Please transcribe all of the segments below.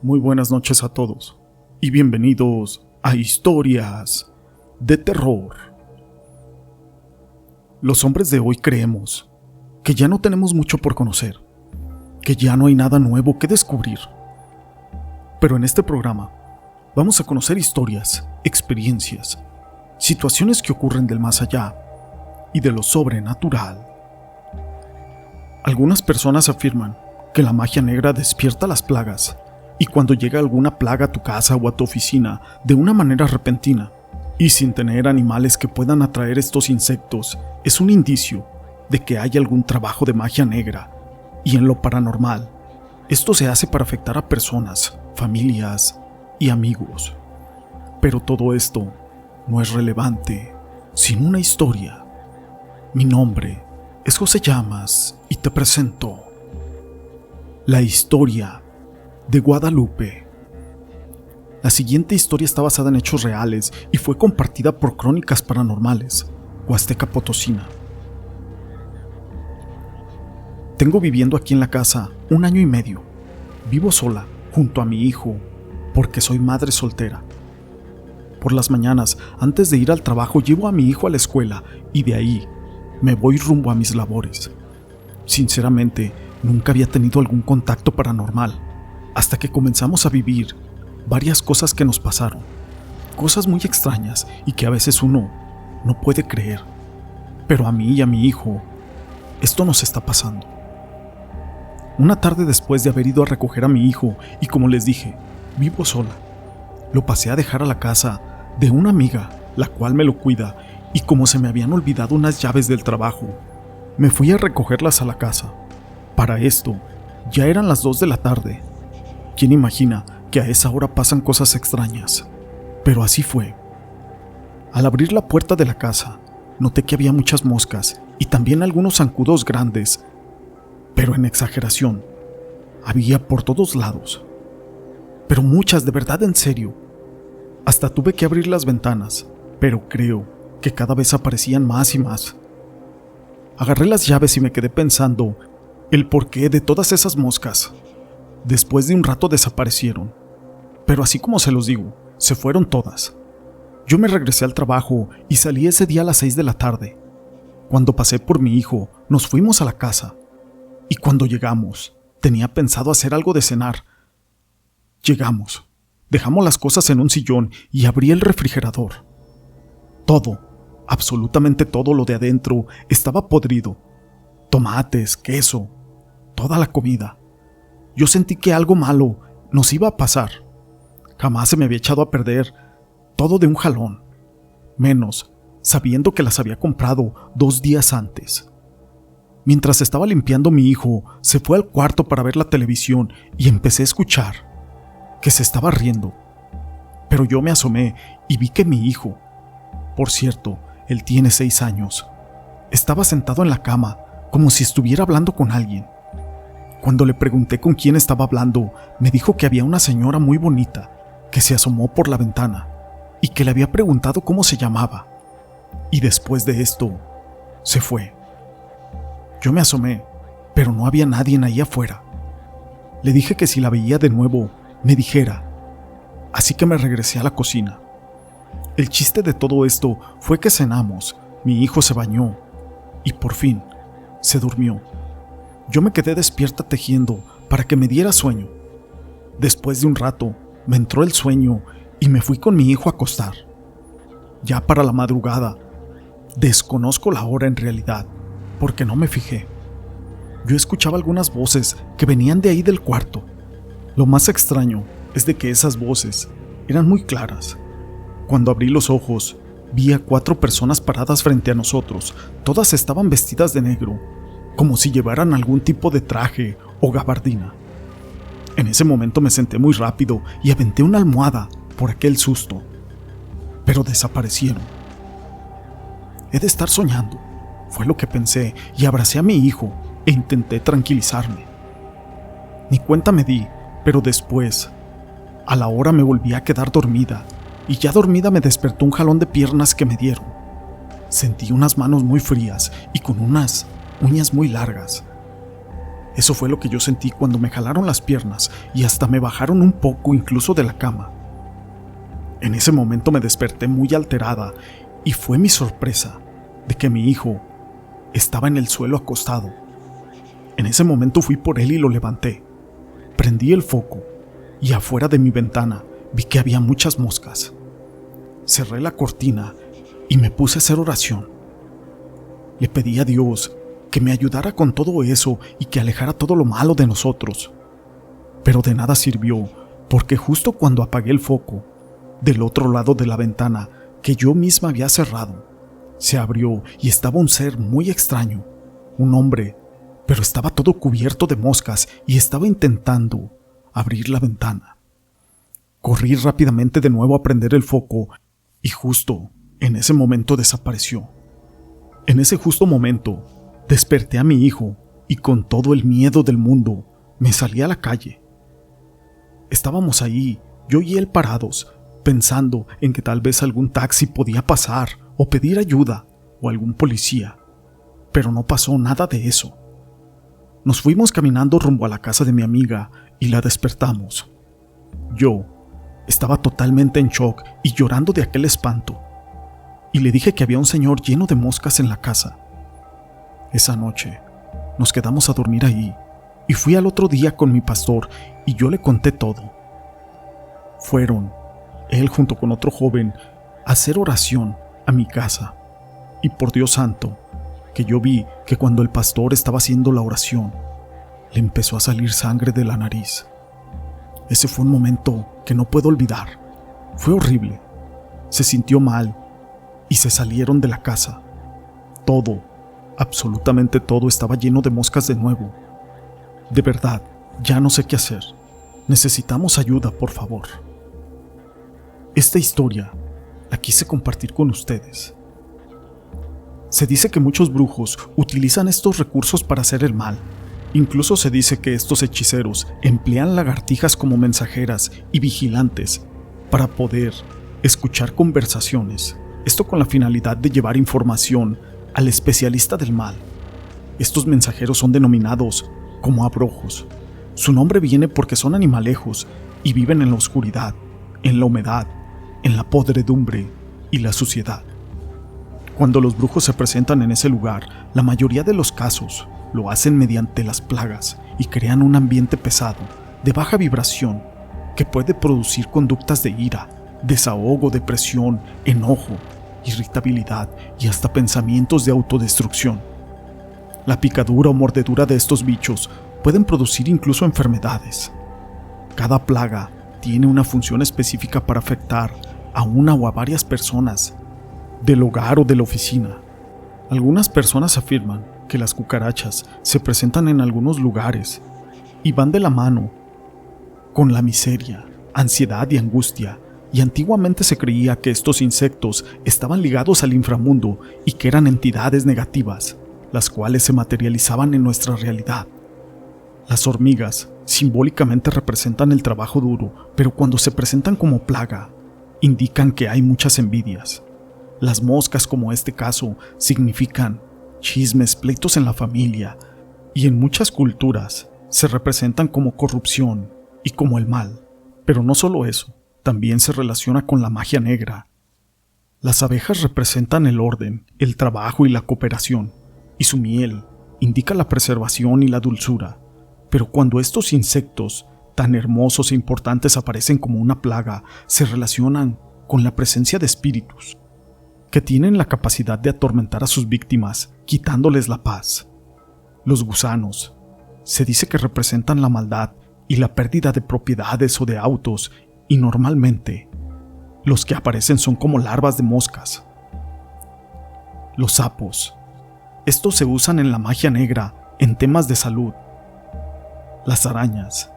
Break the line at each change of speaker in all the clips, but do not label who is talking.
Muy buenas noches a todos y bienvenidos a Historias de Terror. Los hombres de hoy creemos que ya no tenemos mucho por conocer, que ya no hay nada nuevo que descubrir. Pero en este programa vamos a conocer historias, experiencias, situaciones que ocurren del más allá y de lo sobrenatural. Algunas personas afirman que la magia negra despierta las plagas, y cuando llega alguna plaga a tu casa o a tu oficina de una manera repentina y sin tener animales que puedan atraer estos insectos, es un indicio de que hay algún trabajo de magia negra. Y en lo paranormal, esto se hace para afectar a personas, familias y amigos. Pero todo esto no es relevante sin una historia. Mi nombre es José Llamas y te presento la historia de Guadalupe. La siguiente historia está basada en hechos reales y fue compartida por Crónicas Paranormales, Huasteca Potosina. Tengo viviendo aquí en la casa 1 año y medio. Vivo sola, junto a mi hijo, porque soy madre soltera. Por las mañanas, antes de ir al trabajo, llevo a mi hijo a la escuela y de ahí me voy rumbo a mis labores. Sinceramente, nunca había tenido algún contacto paranormal, hasta que comenzamos a vivir varias cosas que nos pasaron. Cosas muy extrañas y que a veces uno no puede creer. Pero a mí y a mi hijo, esto nos está pasando. Una tarde después de haber ido a recoger a mi hijo, y como les dije, vivo sola, lo pasé a dejar a la casa de una amiga, la cual me lo cuida, y como se me habían olvidado unas llaves del trabajo, me fui a recogerlas a la casa. Para esto, ya eran las 2 de la tarde. ¿Quién imagina que a esa hora pasan cosas extrañas? Pero así fue. Al abrir la puerta de la casa, noté que había muchas moscas y también algunos zancudos grandes, pero en exageración. Había por todos lados. Pero muchas, de verdad, en serio. Hasta tuve que abrir las ventanas, pero creo que cada vez aparecían más y más. Agarré las llaves y me quedé pensando el porqué de todas esas moscas. Después de un rato desaparecieron, pero así como se los digo, se fueron todas. Yo me regresé al trabajo y salí ese día a las 6 de la tarde. Cuando pasé por mi hijo, nos fuimos a la casa, y cuando llegamos, tenía pensado hacer algo de cenar. Llegamos, dejamos las cosas en un sillón y abrí el refrigerador. Todo, absolutamente todo lo de adentro estaba podrido. Tomates, queso, toda la comida. Yo sentí que algo malo nos iba a pasar. Jamás se me había echado a perder todo de un jalón, menos sabiendo que las había comprado 2 días antes. Mientras estaba limpiando, mi hijo se fue al cuarto para ver la televisión y empecé a escuchar que se estaba riendo. Pero yo me asomé y vi que mi hijo, por cierto, él tiene 6 años, estaba sentado en la cama como si estuviera hablando con alguien. Cuando le pregunté con quién estaba hablando, me dijo que había una señora muy bonita que se asomó por la ventana y que le había preguntado cómo se llamaba. Y después de esto, se fue. Yo me asomé, pero no había nadie ahí afuera. Le dije que si la veía de nuevo, me dijera. Así que me regresé a la cocina. El chiste de todo esto fue que cenamos, mi hijo se bañó y por fin se durmió. Yo me quedé despierta tejiendo para que me diera sueño. Después de un rato, me entró el sueño y me fui con mi hijo a acostar. Ya para la madrugada, desconozco la hora en realidad, porque no me fijé. Yo escuchaba algunas voces que venían de ahí del cuarto. Lo más extraño es de que esas voces eran muy claras. Cuando abrí los ojos, vi a 4 personas paradas frente a nosotros. Todas estaban vestidas de negro, como si llevaran algún tipo de traje o gabardina. En ese momento me senté muy rápido y aventé una almohada por aquel susto, pero desaparecieron. He de estar soñando, fue lo que pensé, y abracé a mi hijo e intenté tranquilizarme. Ni cuenta me di, pero después, a la hora me volví a quedar dormida, y ya dormida me despertó un jalón de piernas que me dieron. Sentí unas manos muy frías y con unas uñas muy largas. Eso fue lo que yo sentí cuando me jalaron las piernas y hasta me bajaron un poco incluso de la cama. En ese momento me desperté muy alterada y fue mi sorpresa de que mi hijo estaba en el suelo acostado. En ese momento fui por él y lo levanté. Prendí el foco y afuera de mi ventana vi que había muchas moscas. Cerré la cortina y me puse a hacer oración. Le pedí a Dios que me ayudara con todo eso y que alejara todo lo malo de nosotros. Pero de nada sirvió, porque justo cuando apagué el foco, del otro lado de la ventana que yo misma había cerrado, se abrió y estaba un ser muy extraño, un hombre, pero estaba todo cubierto de moscas y estaba intentando abrir la ventana. Corrí rápidamente de nuevo a prender el foco y justo en ese momento desapareció. En ese justo momento desperté a mi hijo y con todo el miedo del mundo me salí a la calle. Estábamos ahí, yo y él parados, pensando en que tal vez algún taxi podía pasar o pedir ayuda o algún policía, pero no pasó nada de eso. Nos fuimos caminando rumbo a la casa de mi amiga y la despertamos. Yo estaba totalmente en shock y llorando de aquel espanto, y le dije que había un señor lleno de moscas en la casa. Esa noche nos quedamos a dormir ahí y fui al otro día con mi pastor y yo le conté todo. Fueron él junto con otro joven a hacer oración a mi casa, y por Dios santo que yo vi que cuando el pastor estaba haciendo la oración le empezó a salir sangre de la nariz. Ese fue un momento que no puedo olvidar. Fue horrible. Se sintió mal y se salieron de la casa. Todo, absolutamente todo estaba lleno de moscas de nuevo. De verdad, ya no sé qué hacer. Necesitamos ayuda, por favor. Esta historia la quise compartir con ustedes. Se dice que muchos brujos utilizan estos recursos para hacer el mal. Incluso se dice que estos hechiceros emplean lagartijas como mensajeras y vigilantes para poder escuchar conversaciones. Esto con la finalidad de llevar información al especialista del mal. Estos mensajeros son denominados como abrojos. Su nombre viene porque son animalejos y viven en la oscuridad, en la humedad, en la podredumbre y la suciedad. Cuando los brujos se presentan en ese lugar, la mayoría de los casos lo hacen mediante las plagas y crean un ambiente pesado, de baja vibración, que puede producir conductas de ira, desahogo, depresión, enojo, irritabilidad y hasta pensamientos de autodestrucción. La picadura o mordedura de estos bichos pueden producir incluso enfermedades. Cada plaga tiene una función específica para afectar a una o a varias personas del hogar o de la oficina. Algunas personas afirman que las cucarachas se presentan en algunos lugares y van de la mano con la miseria, ansiedad y angustia, y antiguamente se creía que estos insectos estaban ligados al inframundo y que eran entidades negativas, las cuales se materializaban en nuestra realidad. Las hormigas simbólicamente representan el trabajo duro, pero cuando se presentan como plaga, indican que hay muchas envidias. Las moscas, como este caso, significan chismes, pleitos en la familia, y en muchas culturas se representan como corrupción y como el mal. Pero no solo eso, también se relaciona con la magia negra. Las abejas representan el orden, el trabajo y la cooperación, y su miel indica la preservación y la dulzura. Pero cuando estos insectos tan hermosos e importantes aparecen como una plaga, se relacionan con la presencia de espíritus que tienen la capacidad de atormentar a sus víctimas, quitándoles la paz. Los gusanos se dice que representan la maldad y la pérdida de propiedades o de autos, y normalmente los que aparecen son como larvas de moscas. Los sapos. Estos se usan en la magia negra en temas de salud. Las arañas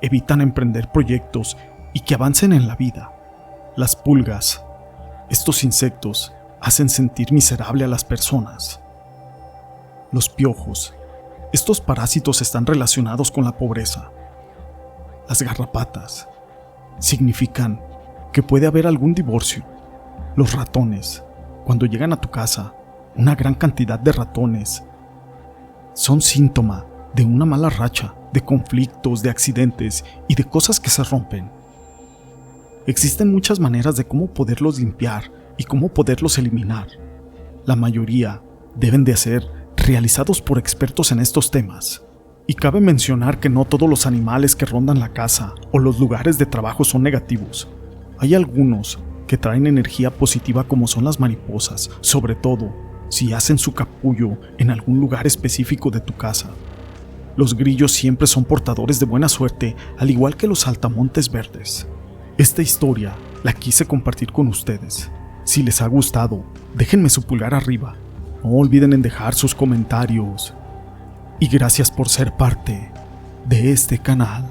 evitan emprender proyectos y que avancen en la vida. Las pulgas. Estos insectos hacen sentir miserable a las personas. Los piojos. Estos parásitos están relacionados con la pobreza. Las garrapatas significan que puede haber algún divorcio. Los ratones. Cuando llegan a tu casa, una gran cantidad de ratones son síntoma de una mala racha, de conflictos, de accidentes y de cosas que se rompen. Existen muchas maneras de cómo poderlos limpiar y cómo poderlos eliminar. La mayoría deben de ser realizados por expertos en estos temas. Y cabe mencionar que no todos los animales que rondan la casa o los lugares de trabajo son negativos. Hay algunos que traen energía positiva, como son las mariposas, sobre todo si hacen su capullo en algún lugar específico de tu casa. Los grillos siempre son portadores de buena suerte, al igual que los saltamontes verdes. Esta historia la quise compartir con ustedes. Si les ha gustado, déjenme su pulgar arriba. No olviden en dejar sus comentarios. Y gracias por ser parte de este canal.